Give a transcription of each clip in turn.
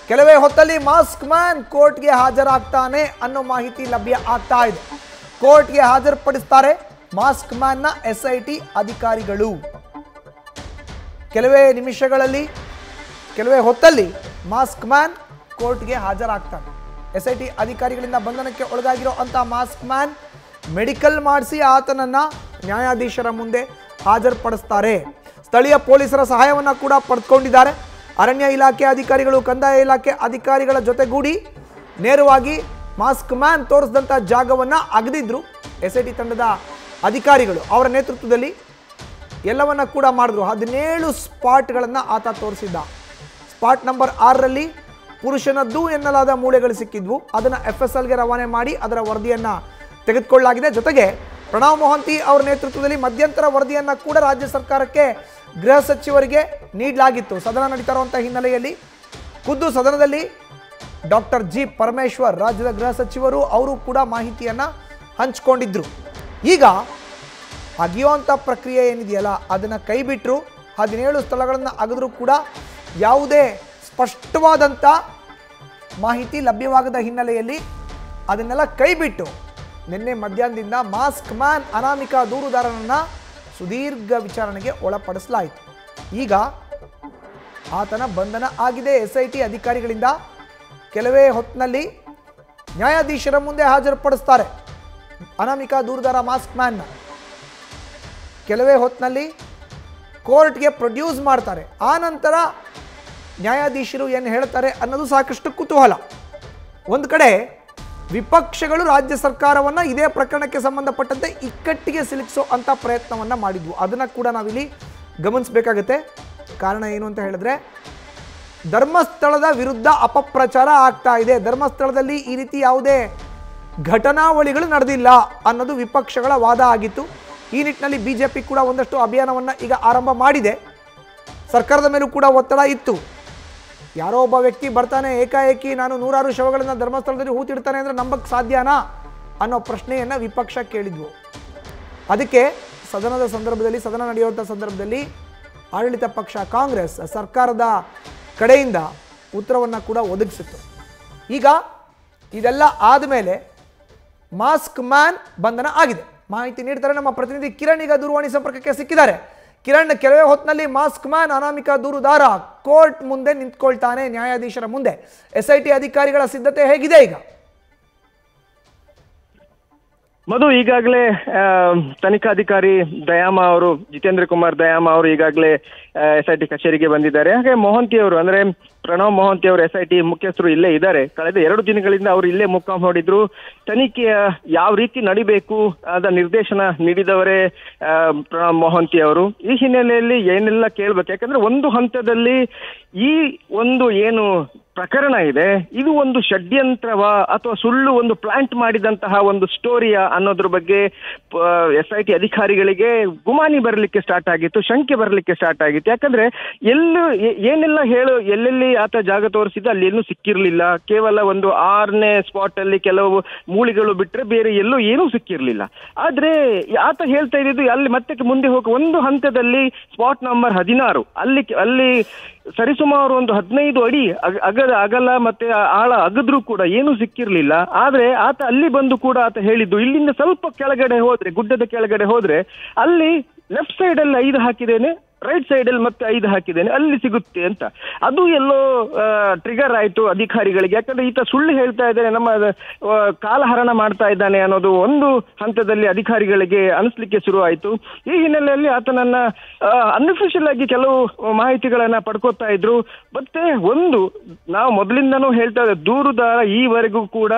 ಕೆಲವೇ ಹೊತ್ತಲ್ಲಿ mask man ಕೋರ್ಟ್ಗೆ ಹಾಜರಾಗ್ತಾನೆ ಅನ್ನೋ ಮಾಹಿತಿ ಲಭ್ಯ ಆಗ್ತಾ ಇದೆ. ಕೋರ್ಟ್ಗೆ ಹಾಜರುಪಡಿಸ್ತಾರೆ ಮಾಸ್ಕ್ ಮ್ಯಾನ್ನ ಎಸ್ಐಟಿ ಅಧಿಕಾರಿಗಳು. ಕೆಲವೇ ಹೊತ್ತಲ್ಲಿ ಮಾಸ್ಕ್ ಮ್ಯಾನ್ ಕೋರ್ಟ್ಗೆ ಹಾಜರಾಗ್ತಾನೆ. ಎಸ್ಐಟಿ ಅಧಿಕಾರಿಗಳಿಂದ ಬಂಧನಕ್ಕೆ ಒಳಗಾಗಿರೋ ಅಂತ ಮಾಸ್ಕ್ ಮ್ಯಾನ್ ಮೆಡಿಕಲ್ ಮಾಡಿಸಿ ಆತನನ್ನ ನ್ಯಾಯಾಧೀಶರ ಮುಂದೆ ಹಾಜರುಪಡಿಸ್ತಾರೆ. ಸ್ಥಳೀಯ ಪೊಲೀಸರ ಸಹಾಯವನ್ನ ಕೂಡ ಪಡೆದುಕೊಂಡಿದ್ದಾರೆ. ಅರಣ್ಯ ಇಲಾಖೆ ಅಧಿಕಾರಿಗಳು, ಕಂದಾಯ ಇಲಾಖೆ ಅಧಿಕಾರಿಗಳ ಜೊತೆಗೂಡಿ ನೇರವಾಗಿ ಮಾಸ್ಕ್ ಮ್ಯಾನ್ ತೋರಿಸಿದಂಥ ಜಾಗವನ್ನು ಅಗದಿದ್ರು. ಎಸ್ಐಟಿ ತಂಡದ ಅಧಿಕಾರಿಗಳು ಅವರ ನೇತೃತ್ವದಲ್ಲಿ ಎಲ್ಲವನ್ನ ಕೂಡ ಮಾಡಿದ್ರು. 17 ಸ್ಪಾಟ್ಗಳನ್ನು ಆತ ತೋರಿಸಿದ್ದ. ಸ್ಪಾಟ್ ನಂಬರ್ 6ರಲ್ಲಿ ಪುರುಷನದ್ದು ಎನ್ನಲಾದ ಮೂಳೆಗಳು ಸಿಕ್ಕಿದ್ವು. ಅದನ್ನು FSLಗೆ ರವಾನೆ ಮಾಡಿ ಅದರ ವರದಿಯನ್ನು ತೆಗೆದುಕೊಳ್ಳಲಾಗಿದೆ. ಜೊತೆಗೆ ಪ್ರಣವ್ ಮೊಹಂತಿ ಅವರ ನೇತೃತ್ವದಲ್ಲಿ ಮಧ್ಯಂತರ ವರದಿಯನ್ನು ಕೂಡ ರಾಜ್ಯ ಸರ್ಕಾರಕ್ಕೆ ಗೃಹ ಸಚಿವರಿಗೆ ನೀಡಲಾಗಿತ್ತು. ಸದನ ನಡೀತಾ ಇರುವಂಥ ಹಿನ್ನೆಲೆಯಲ್ಲಿ ಖುದ್ದು ಸದನದಲ್ಲಿ ಡಾಕ್ಟರ್ ಜಿ ಪರಮೇಶ್ವರ್ ರಾಜ್ಯದ ಗೃಹ ಸಚಿವರು ಅವರು ಕೂಡ ಮಾಹಿತಿಯನ್ನು ಹಂಚಿಕೊಂಡಿದ್ರು. ಈಗ ಅಗಿಯುವಂಥ ಪ್ರಕ್ರಿಯೆ ಏನಿದೆಯಲ್ಲ ಅದನ್ನು ಕೈಬಿಟ್ಟರು. 17 ಸ್ಥಳಗಳನ್ನು ಅಗೆದರೂ ಕೂಡ ಯಾವುದೇ ಸ್ಪಷ್ಟವಾದಂಥ ಮಾಹಿತಿ ಲಭ್ಯವಾಗದ ಹಿನ್ನೆಲೆಯಲ್ಲಿ ಅದನ್ನೆಲ್ಲ ಕೈಬಿಟ್ಟು ನಿನ್ನೆ ಮಧ್ಯಾಹ್ನದಿಂದ ಮಾಸ್ಕ್ ಮ್ಯಾನ್ ಅನಾಮಿಕ ದೂರುದಾರನನ್ನು ಸುದೀರ್ಘ ವಿಚಾರಣೆಗೆ ಒಳಪಡಿಸಲಾಯಿತು. ಈಗ ಆತನ ಬಂಧನ ಆಗಿದೆ ಎಸ್ಐಟಿ ಅಧಿಕಾರಿಗಳಿಂದ. ಕೆಲವೇ ಹೊತ್ತಿನಲ್ಲಿ ನ್ಯಾಯಾಧೀಶರ ಮುಂದೆ ಹಾಜರುಪಡಿಸ್ತಾರೆ ಅನಾಮಿಕ ದೂರುದಾರ ಮಾಸ್ಕ್ ಮ್ಯಾನ್ನ. ಕೆಲವೇ ಹೊತ್ತಿನಲ್ಲಿ ಕೋರ್ಟ್ಗೆ ಪ್ರೊಡ್ಯೂಸ್ ಮಾಡ್ತಾರೆ. ಆ ನಂತರ ನ್ಯಾಯಾಧೀಶರು ಏನು ಹೇಳ್ತಾರೆ ಅನ್ನೋದು ಸಾಕಷ್ಟು ಕುತೂಹಲ. ಒಂದು ಕಡೆ ವಿಪಕ್ಷಗಳು ರಾಜ್ಯ ಸರ್ಕಾರವನ್ನು ಇದೇ ಪ್ರಕರಣಕ್ಕೆ ಸಂಬಂಧಪಟ್ಟಂತೆ ಇಕ್ಕಟ್ಟಿಗೆ ಸಿಲುಕಿಸೋ ಅಂಥ ಪ್ರಯತ್ನವನ್ನು ಮಾಡಿದ್ವು. ಅದನ್ನು ಕೂಡ ನಾವಿಲ್ಲಿ ಗಮನಿಸಬೇಕಾಗತ್ತೆ. ಕಾರಣ ಏನು ಅಂತ ಹೇಳಿದ್ರೆ, ಧರ್ಮಸ್ಥಳದ ವಿರುದ್ಧ ಅಪಪ್ರಚಾರ ಆಗ್ತಾ ಇದೆ, ಧರ್ಮಸ್ಥಳದಲ್ಲಿ ಈ ರೀತಿ ಯಾವುದೇ ಘಟನಾವಳಿಗಳು ನಡೆದಿಲ್ಲ ಅನ್ನೋದು ವಿಪಕ್ಷಗಳ ವಾದ ಆಗಿತ್ತು. ಈ ನಿಟ್ಟಿನಲ್ಲಿ BJP ಕೂಡ ಒಂದಷ್ಟು ಅಭಿಯಾನವನ್ನು ಈಗ ಆರಂಭ ಮಾಡಿದೆ. ಸರ್ಕಾರದ ಮೇಲೂ ಕೂಡ ಒತ್ತಡ ಇತ್ತು. ಯಾರೋ ಒಬ್ಬ ವ್ಯಕ್ತಿ ಬರ್ತಾನೆ ಏಕಾಏಕಿ ನಾನು 100 ಶವಗಳನ್ನು ಧರ್ಮಸ್ಥಳದಲ್ಲಿ ಹೂತಿಡ್ತಾನೆ ಅಂದರೆ ನಂಬಕ್ಕೆ ಸಾಧ್ಯನಾ ಅನ್ನೋ ಪ್ರಶ್ನೆಯನ್ನು ವಿಪಕ್ಷ ಕೇಳಿದ್ವು. ಅದಕ್ಕೆ ಸದನ ನಡೆಯುವಂಥ ಸಂದರ್ಭದಲ್ಲಿ ಆಡಳಿತ ಪಕ್ಷ ಕಾಂಗ್ರೆಸ್ ಸರ್ಕಾರದ ಕಡೆಯಿಂದ ಉತ್ತರವನ್ನು ಕೂಡ ಒದಗಿಸಿತ್ತು. ಈಗ ಇದೆಲ್ಲ ಆದಮೇಲೆ ಮಾಸ್ಕ್ ಮ್ಯಾನ್ ಬಂಧನ ಆಗಿದೆ. ಮಾಹಿತಿ ನೀಡ್ತಾರೆ ನಮ್ಮ ಪ್ರತಿನಿಧಿ ಕಿರಣ್. ಈಗ ದೂರವಾಣಿ ಸಂಪರ್ಕಕ್ಕೆ ಸಿಕ್ಕಿದ್ದಾರೆ. ಕಿರಣ್, ಕೆಲವೇ ಹೊತ್ತಿನಲ್ಲಿ ಮಾಸ್ಕ್ ಮ್ಯಾನ್ ಅನಾಮಿಕ ದೂರುದಾರ ಕೋರ್ಟ್ ಮುಂದೆ ನಿಂತ್ಕೊಳ್ತಾನೆ, ನ್ಯಾಯಾಧೀಶರ ಮುಂದೆ. ಎಸ್ಐಟಿ ಅಧಿಕಾರಿಗಳ ಸಿದ್ಧತೆ ಹೇಗಿದೆ ಈಗ? ಮಧು, ಈಗಾಗಲೇ ತನಿಖಾಧಿಕಾರಿ ದಯಾಮ ಅವರು, ಜಿತೇಂದ್ರ ಕುಮಾರ್ ದಯಾಮ ಅವರು ಈಗಾಗಲೇ SIT ಕಚೇರಿಗೆ ಬಂದಿದ್ದಾರೆ. ಹಾಗೆ ಮೊಹಂತಿ ಅವರು ಅಂದ್ರೆ ಪ್ರಣವ್ ಮೊಹಂತಿ ಅವರು SIT ಮುಖ್ಯಸ್ಥರು ಇಲ್ಲೇ ಇದ್ದಾರೆ. ಕಳೆದ 2 ದಿನಗಳಿಂದ ಅವರು ಇಲ್ಲೇ ಮುಕ್ಕಾಂ ಹೂಡಿದ್ರು. ತನಿಖೆಯ ಯಾವ ರೀತಿ ನಡಿಬೇಕು ಅದ ನಿರ್ದೇಶನ ನೀಡಿದವರೇ ಪ್ರಣವ್ ಮೊಹಂತಿ ಅವರು. ಈ ಹಿನ್ನೆಲೆಯಲ್ಲಿ ಏನೆಲ್ಲ ಕೇಳ್ಬೇಕು, ಯಾಕಂದ್ರೆ ಒಂದು ಹಂತದಲ್ಲಿ ಈ ಒಂದು ಏನು ಪ್ರಕರಣ ಇದೆ ಇದು ಒಂದು ಷಡ್ಯಂತ್ರವ ಅಥವಾ ಸುಳ್ಳು ಒಂದು ಪ್ಲಾಂಟ್ ಮಾಡಿದಂತಹ ಒಂದು ಸ್ಟೋರಿಯ ಅನ್ನೋದ್ರ ಬಗ್ಗೆ SIT ಅಧಿಕಾರಿಗಳಿಗೆ ಗುಮಾನಿ ಬರಲಿಕ್ಕೆ ಸ್ಟಾರ್ಟ್ ಆಗಿತ್ತು, ಶಂಕೆ ಬರಲಿಕ್ಕೆ ಸ್ಟಾರ್ಟ್ ಆಗಿತ್ತು. ಯಾಕಂದ್ರೆ ಏನೆಲ್ಲ ಎಲ್ಲೆಲ್ಲಿ ಆತ ಜಾಗ ತೋರಿಸಿದ ಅಲ್ಲಿ ಏನೂ ಸಿಕ್ಕಿರ್ಲಿಲ್ಲ. ಕೇವಲ ಒಂದು 6ನೇ ಸ್ಪಾಟ್ ಅಲ್ಲಿ ಕೆಲವು ಮೂಳಿಗಳು ಬಿಟ್ರೆ ಬೇರೆ ಎಲ್ಲೂ ಏನೂ ಸಿಕ್ಕಿರ್ಲಿಲ್ಲ. ಆದ್ರೆ ಆತ ಹೇಳ್ತಾ ಇದ್ದಿದ್ದು ಅಲ್ಲಿ ಮತ್ತೆ ಮುಂದೆ ಹೋಗಿ ಒಂದು ಹಂತದಲ್ಲಿ ಸ್ಪಾಟ್ ನಂಬರ್ 16 ಅಲ್ಲಿ ಸರಿಸುಮಾರು ಒಂದು 15 ಅಡಿ ಅಗಲ ಮತ್ತೆ ಆಳ ಅಗದ್ರೂ ಕೂಡ ಏನೂ ಸಿಕ್ಕಿರ್ಲಿಲ್ಲ. ಆದ್ರೆ ಆತ ಅಲ್ಲಿ ಬಂದು ಕೂಡ ಆತ ಹೇಳಿದ್ದು ಇಲ್ಲಿಂದ ಸ್ವಲ್ಪ ಕೆಳಗಡೆ ಹೋದ್ರೆ, ಗುಡ್ಡದ ಕೆಳಗಡೆ ಹೋದ್ರೆ ಅಲ್ಲಿ ಲೆಫ್ಟ್ ಸೈಡ್ ಅಲ್ಲಿ 5 ಹಾಕಿದ್ದೇನೆ, ರೈಟ್ ಸೈಡ್ ಅಲ್ಲಿ ಮತ್ತೆ 5 ಹಾಕಿದ್ದೇನೆ, ಅಲ್ಲಿ ಸಿಗುತ್ತೆ ಅಂತ. ಅದು ಎಲ್ಲೋ ಟ್ರಿಗರ್ ಆಯ್ತು ಅಧಿಕಾರಿಗಳಿಗೆ. ಯಾಕಂದ್ರೆ ಈತ ಸುಳ್ಳು ಹೇಳ್ತಾ ಇದ್ದಾನೆ, ನಮ್ಮ ಕಾಲಹರಣ ಮಾಡ್ತಾ ಇದ್ದಾನೆ ಅನ್ನೋದು ಒಂದು ಹಂತದಲ್ಲಿ ಅಧಿಕಾರಿಗಳಿಗೆ ಅನಿಸ್ಲಿಕ್ಕೆ ಶುರು ಆಯ್ತು. ಈ ಹಿನ್ನೆಲೆಯಲ್ಲಿ ಆತನನ್ನ ಅನ್ಅಫಿಷಿಯಲ್ ಆಗಿ ಕೆಲವು ಮಾಹಿತಿಗಳನ್ನ ಪಡ್ಕೋತಾ ಇದ್ರು. ಮತ್ತೆ ಒಂದು ನಾವು ಮೊದಲಿಂದನೂ ಹೇಳ್ತಾ ಇದ್ದ ದೂರುದಾರ ಈವರೆಗೂ ಕೂಡ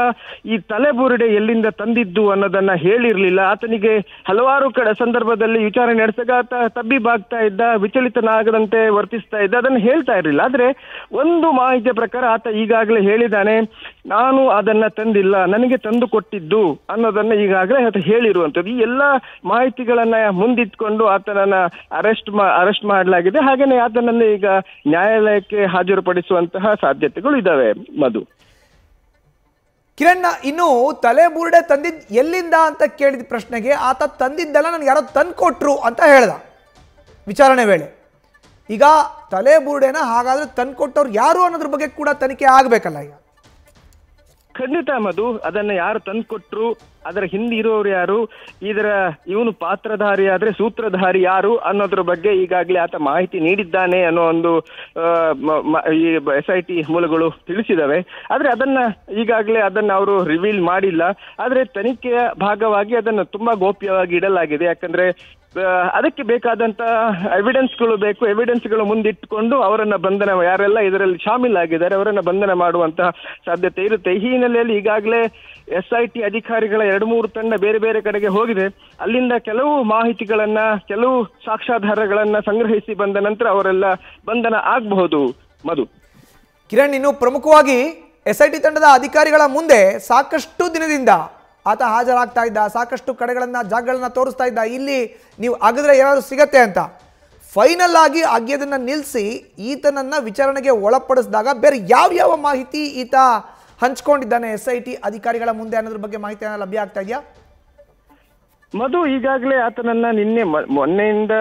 ಈ ತಲೆಬುರುಡೆ ಎಲ್ಲಿಂದ ತಂದಿದ್ದು ಅನ್ನೋದನ್ನ ಹೇಳಿರ್ಲಿಲ್ಲ. ಆತನಿಗೆ ಹಲವಾರು ಸಂದರ್ಭದಲ್ಲಿ ವಿಚಾರಣೆ ನಡೆಸಿದಾಗ ಆತ ತಬ್ಬಿಬಾಗ್ತಾ ಇದ್ದ, ವಿಚಲಿತನಾಗದಂತೆ ವರ್ತಿಸ್ತಾ ಇದ್ದ, ಅದನ್ನು ಹೇಳ್ತಾ ಇರಲಿಲ್ಲ. ಆದ್ರೆ ಒಂದು ಮಾಹಿತಿಯ ಪ್ರಕಾರ ಆತ ಈಗಾಗಲೇ ಹೇಳಿದ್ದಾನೆ, ನಾನು ಅದನ್ನ ತಂದಿಲ್ಲ, ನನಗೆ ತಂದು ಕೊಟ್ಟಿದ್ದು ಅನ್ನೋದನ್ನ ಈಗಾಗಲೇ ಆತ ಹೇಳಿರುವಂಥದ್ದು. ಈ ಎಲ್ಲ ಮಾಹಿತಿಗಳನ್ನ ಮುಂದಿಟ್ಕೊಂಡು ಆತನನ್ನ ಅರೆಸ್ಟ್ ಮಾಡಲಾಗಿದೆ. ಹಾಗೇನೆ ಆತನನ್ನ ಈಗ ನ್ಯಾಯಾಲಯಕ್ಕೆ ಹಾಜರುಪಡಿಸುವಂತಹ ಸಾಧ್ಯತೆಗಳು ಇದಾವೆ. ಮಧು, ಕಿರಣ್, ಇನ್ನು ತಲೆಬುರುಡೆ ತಂದಿದ್ ಎಲ್ಲಿಂದ ಅಂತ ಕೇಳಿದ ಪ್ರಶ್ನೆಗೆ ಆತ ತಂದಿದ್ದಲ್ಲ, ನನಗೆ ಯಾರೋ ತಂದು ಕೊಟ್ರು ಅಂತ ಹೇಳ್ದ ವಿಚಾರಣೆ ವೇಳೆ. ಈಗ ತಲೆ ಬುರುಡೆನ ಹಾಗಾದ್ರೆ ತಂದ್ಕೊಟ್ಟವ್ರು ಯಾರು ಅನ್ನೋದ್ರ ಬಗ್ಗೆ ಕೂಡ ತನಿಖೆ ಆಗಬೇಕಲ್ಲ ಈಗ. ಖಂಡಿತ ಮಧು, ಅದನ್ನ ಯಾರು ತಂದ್ಕೊಟ್ರು, ಅದರ ಹಿಂದೆ ಇರೋರು ಯಾರು, ಇವನು ಪಾತ್ರಧಾರಿ ಆದ್ರೆ ಸೂತ್ರಧಾರಿ ಯಾರು ಅನ್ನೋದ್ರ ಬಗ್ಗೆ ಈಗಾಗಲೇ ಆತ ಮಾಹಿತಿ ನೀಡಿದ್ದಾನೆ ಅನ್ನೋ ಒಂದು ಈ SIT ಮೂಲಗಳು ತಿಳಿಸಿದವೆ. ಆದ್ರೆ ಈಗಾಗಲೇ ಅದನ್ನ ಅವರು ರಿವೀಲ್ ಮಾಡಿಲ್ಲ. ಆದ್ರೆ ತನಿಖೆಯ ಭಾಗವಾಗಿ ಅದನ್ನು ತುಂಬಾ ಗೋಪ್ಯವಾಗಿ ಇಡಲಾಗಿದೆ. ಯಾಕಂದ್ರೆ ಅದಕ್ಕೆ ಬೇಕಾದಂತ ಎವಿಡೆನ್ಸ್ಗಳು ಬೇಕು. ಎವಿಡೆನ್ಸ್ಗಳು ಮುಂದಿಟ್ಟುಕೊಂಡು ಅವರನ್ನ ಬಂಧನ, ಯಾರೆಲ್ಲ ಇದರಲ್ಲಿ ಶಾಮೀಲಾಗಿದ್ದಾರೆ ಅವರನ್ನ ಬಂಧನ ಮಾಡುವಂತಹ ಸಾಧ್ಯತೆ ಇರುತ್ತೆ. ಈ ಹಿನ್ನೆಲೆಯಲ್ಲಿ ಈಗಾಗಲೇ SIT ಅಧಿಕಾರಿಗಳ 2-3 ತಂಡ ಬೇರೆ ಬೇರೆ ಕಡೆಗೆ ಹೋಗಿದೆ. ಅಲ್ಲಿಂದ ಕೆಲವು ಮಾಹಿತಿಗಳನ್ನ, ಕೆಲವು ಸಾಕ್ಷ್ಯಾಧಾರಗಳನ್ನ ಸಂಗ್ರಹಿಸಿ ಬಂದ ನಂತರ ಅವರೆಲ್ಲ ಬಂಧನ ಆಗಬಹುದು. ಮಧು, ಕಿರಣ್, ಇನ್ನು ಪ್ರಮುಖವಾಗಿ SIT ತಂಡದ ಅಧಿಕಾರಿಗಳ ಮುಂದೆ ಸಾಕಷ್ಟು ದಿನದಿಂದ ಆತ ಹಾಜರಾಗ್ತಾ ಇದ್ದ, ಸಾಕಷ್ಟು ಕಡೆಗಳನ್ನ, ಜಾಗಗಳನ್ನ ತೋರಿಸ್ತಾ ಇದ್ದ, ಇಲ್ಲಿ ನೀವು ಅಗದ್ರೆ ಏನಾದರೂ ಸಿಗತ್ತೆ ಅಂತ. ಫೈನಲ್ ಆಗಿ ಅಗ್ಯದನ್ನ ನಿಲ್ಲಿಸಿ ಈತನನ್ನ ವಿಚಾರಣೆಗೆ ಒಳಪಡಿಸಿದಾಗ ಬೇರೆ ಯಾವ ಮಾಹಿತಿ ಈತ ಹಂಚ್ಕೊಂಡಿದ್ದಾನೆ SIT ಅಧಿಕಾರಿಗಳ ಮುಂದೆ ಅನ್ನೋದ್ರ ಬಗ್ಗೆ ಮಾಹಿತಿ ಲಭ್ಯ ಆಗ್ತಾ ಇದೆಯಾ? ಮಧು, ಈಗಾಗಲೇ ಆತನನ್ನ ಮೊನ್ನೆಯಿಂದ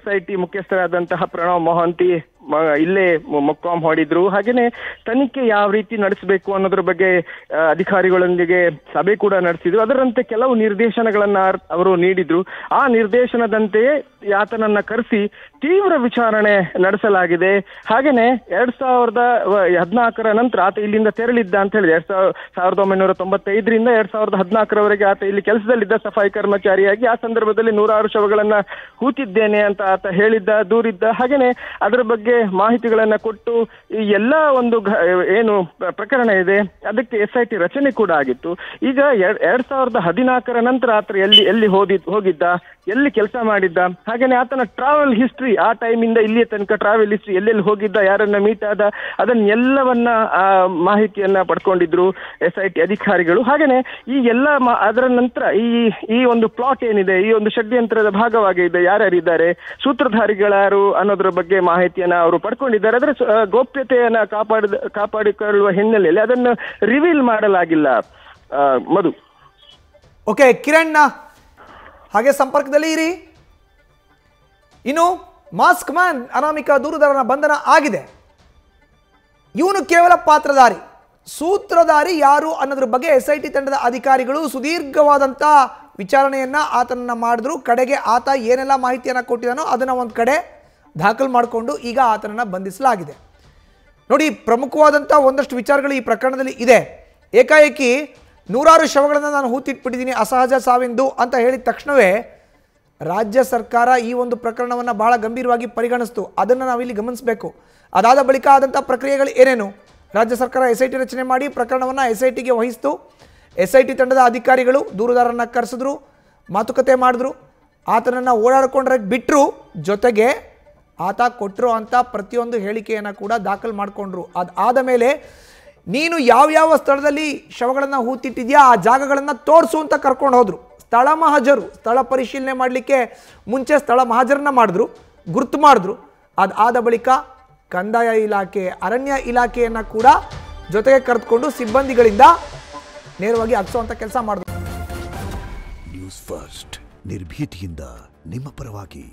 SIT ಮುಖ್ಯಸ್ಥರಾದಂತಹ ಪ್ರಣವ್ ಮೊಹಾಂತಿ ಇಲ್ಲೇ ಮೊಕ್ಕಾಂ ಹೊಡಿದ್ರು. ಹಾಗೇನೆ ತನಿಖೆ ಯಾವ ರೀತಿ ನಡೆಸಬೇಕು ಅನ್ನೋದ್ರ ಬಗ್ಗೆ ಅಧಿಕಾರಿಗಳೊಂದಿಗೆ ಸಭೆ ಕೂಡ ನಡೆಸಿದ್ರು. ಅದರಂತೆ ಕೆಲವು ನಿರ್ದೇಶನಗಳನ್ನ ಅವರು ನೀಡಿದ್ರು. ಆ ನಿರ್ದೇಶನದಂತೆಯೇ ಆತನನ್ನ ಕರೆಸಿ ತೀವ್ರ ವಿಚಾರಣೆ ನಡೆಸಲಾಗಿದೆ. ಹಾಗೇನೆ 2014 ನಂತರ ಆತ ಇಲ್ಲಿಂದ ತೆರಳಿದ್ದ ಅಂತ ಹೇಳಿದೆ. 1995ರಿಂದ 2014ರವರೆಗೆ ಆತ ಇಲ್ಲಿ ಕೆಲಸದಲ್ಲಿದ್ದ ಸಫಾಯಿ ಕರ್ಮಚಾರಿಯಾಗಿ. ಆ ಸಂದರ್ಭದಲ್ಲಿ 106 ಶವಗಳನ್ನ ಹೂತಿದ್ದೇನೆ ಅಂತ ಆತ ಹೇಳಿದ್ದ, ದೂರಿದ್ದ. ಹಾಗೇನೆ ಅದರ ಬಗ್ಗೆ ಮಾಹಿತಿಗಳನ್ನ ಕೊಟ್ಟು ಈ ಎಲ್ಲ ಒಂದು ಏನು ಪ್ರಕರಣ ಇದೆ ಅದಕ್ಕೆ SIT ರಚನೆ ಕೂಡ ಆಗಿತ್ತು. ಈಗ 2014 ನಂತರ ಆತ ಎಲ್ಲಿ ಹೋಗಿದ್ದ, ಎಲ್ಲಿ ಕೆಲಸ ಮಾಡಿದ್ದ, ಹಾಗೇನೆ ಆತನ ಟ್ರಾವೆಲ್ ಹಿಸ್ಟ್ರಿ, ಆ ಟೈಮಿಂದ ಇಲ್ಲಿಯ ತನಕ ಟ್ರಾವೆಲ್ ಹಿಸ್ಟ್ರಿ, ಎಲ್ಲೆಲ್ಲಿ ಹೋಗಿದ್ದ, ಯಾರನ್ನ ಮೀಟ್ ಆದ, ಅದನ್ನೆಲ್ಲವನ್ನ ಮಾಹಿತಿಯನ್ನ ಪಡ್ಕೊಂಡಿದ್ರು SIT ಅಧಿಕಾರಿಗಳು. ಹಾಗೇನೆ ಈ ಎಲ್ಲ ಅದರ ನಂತರ ಈ ಒಂದು ಪ್ಲಾಟ್ ಏನಿದೆ, ಈ ಒಂದು ಷಡ್ಯಂತ್ರದ ಭಾಗವಾಗಿದೆ, ಯಾರ್ಯಾರಿದ್ದಾರೆ, ಸೂತ್ರಧಾರಿಗಳಾರು ಅನ್ನೋದ್ರ ಬಗ್ಗೆ ಮಾಹಿತಿಯನ್ನ ಅವರು ಪಡ್ಕೊಂಡಿದ್ದಾರೆ. ಅದರ ಗೋಪ್ಯತೆಯನ್ನ ಕಾಪಾಡಿಕೊಳ್ಳುವ ಹಿನ್ನೆಲೆಯಲ್ಲಿ ಅದನ್ನು ರಿವೀಲ್ ಮಾಡಲಾಗಿಲ್ಲ. ಮಧು, ಓಕೆ ಕಿರಣ್, ಹಾಗೆ ಸಂಪರ್ಕದಲ್ಲಿ ಇರಿ. ಇನ್ನು ಮಾಸ್ಕ್ ಮ್ಯಾನ್ ಅನಾಮಿಕ ದೂರುದಾರನ ಬಂಧನ ಆಗಿದೆ. ಇವನು ಕೇವಲ ಪಾತ್ರಧಾರಿ, ಸೂತ್ರಧಾರಿ ಯಾರು ಅನ್ನೋದ್ರ ಬಗ್ಗೆ SIT ತಂಡದ ಅಧಿಕಾರಿಗಳು ಸುದೀರ್ಘವಾದಂಥ ವಿಚಾರಣೆಯನ್ನ ಆತನನ್ನ ಮಾಡಿದ್ರು. ಕಡೆಗೆ ಆತ ಏನೆಲ್ಲ ಮಾಹಿತಿಯನ್ನು ಕೊಟ್ಟಿದ್ದಾನೋ ಅದನ್ನು ಒಂದು ಕಡೆ ದಾಖಲು ಮಾಡಿಕೊಂಡು ಈಗ ಆತನನ್ನು ಬಂಧಿಸಲಾಗಿದೆ. ನೋಡಿ, ಪ್ರಮುಖವಾದಂಥ ಒಂದಷ್ಟು ವಿಚಾರಗಳು ಈ ಪ್ರಕರಣದಲ್ಲಿ ಇದೆ. ಏಕಾಏಕಿ 106 ಶವಗಳನ್ನು ನಾನು ಹೂತಿಟ್ಬಿಟ್ಟಿದ್ದೀನಿ ಅಸಹಜ ಸಾವಿಂದು ಅಂತ ಹೇಳಿದ ತಕ್ಷಣವೇ ರಾಜ್ಯ ಸರ್ಕಾರ ಈ ಒಂದು ಪ್ರಕರಣವನ್ನು ಬಹಳ ಗಂಭೀರವಾಗಿ ಪರಿಗಣಿಸ್ತು. ಅದನ್ನು ನಾವಿಲ್ಲಿ ಗಮನಿಸಬೇಕು. ಅದಾದ ಬಳಿಕ ಆದಂಥ ಪ್ರಕ್ರಿಯೆಗಳು ಏನೇನು? ರಾಜ್ಯ ಸರ್ಕಾರ SIT ರಚನೆ ಮಾಡಿ ಪ್ರಕರಣವನ್ನು SITಗೆ ವಹಿಸಿತು. SIT ತಂಡದ ಅಧಿಕಾರಿಗಳು ದೂರುದಾರರನ್ನು ಕರೆಸಿದ್ರು, ಮಾತುಕತೆ ಮಾಡಿದ್ರು, ಆತನನ್ನು ಓಡಾಡಿಕೊಂಡ್ರೆ ಬಿಟ್ಟರು. ಜೊತೆಗೆ ಆತ ಕೊಟ್ಟರು ಅಂತ ಪ್ರತಿಯೊಂದು ಹೇಳಿಕೆಯನ್ನು ಕೂಡ ದಾಖಲು ಮಾಡಿಕೊಂಡ್ರು. ಅದಾದ ಮೇಲೆ ನೀನು ಯಾವ ಸ್ಥಳದಲ್ಲಿ ಶವಗಳನ್ನು ಹೂತಿಟ್ಟಿದ್ಯಾ ಆ ಜಾಗಗಳನ್ನು ತೋರಿಸು ಅಂತ ಕರ್ಕೊಂಡು ಹೋದರು. ಸ್ಥಳ ಮಹಜರು, ಸ್ಥಳ ಪರಿಶೀಲನೆ ಮಾಡಲಿಕ್ಕೆ ಮುಂಚೆ ಸ್ಥಳ ಮಹಜರನ್ನ ಮಾಡಿದ್ರು, ಗುರುತು ಮಾಡಿದ್ರು. ಅದಾದ ಬಳಿಕ ಕಂದಾಯ ಇಲಾಖೆ, ಅರಣ್ಯ ಇಲಾಖೆಯನ್ನು ಕೂಡ ಜೊತೆಗೆ ಕರೆದುಕೊಂಡು ಸಿಬ್ಬಂದಿಗಳಿಂದ ನೇರವಾಗಿ ಹಗ್ಸುವಂಥ ಕೆಲಸ ಮಾಡಿದ್ರು. ನ್ಯೂಸ್ ಫಸ್ಟ್, ನಿರ್ಭೀತಿಯಿಂದ ನಿಮ್ಮ ಪರವಾಗಿ.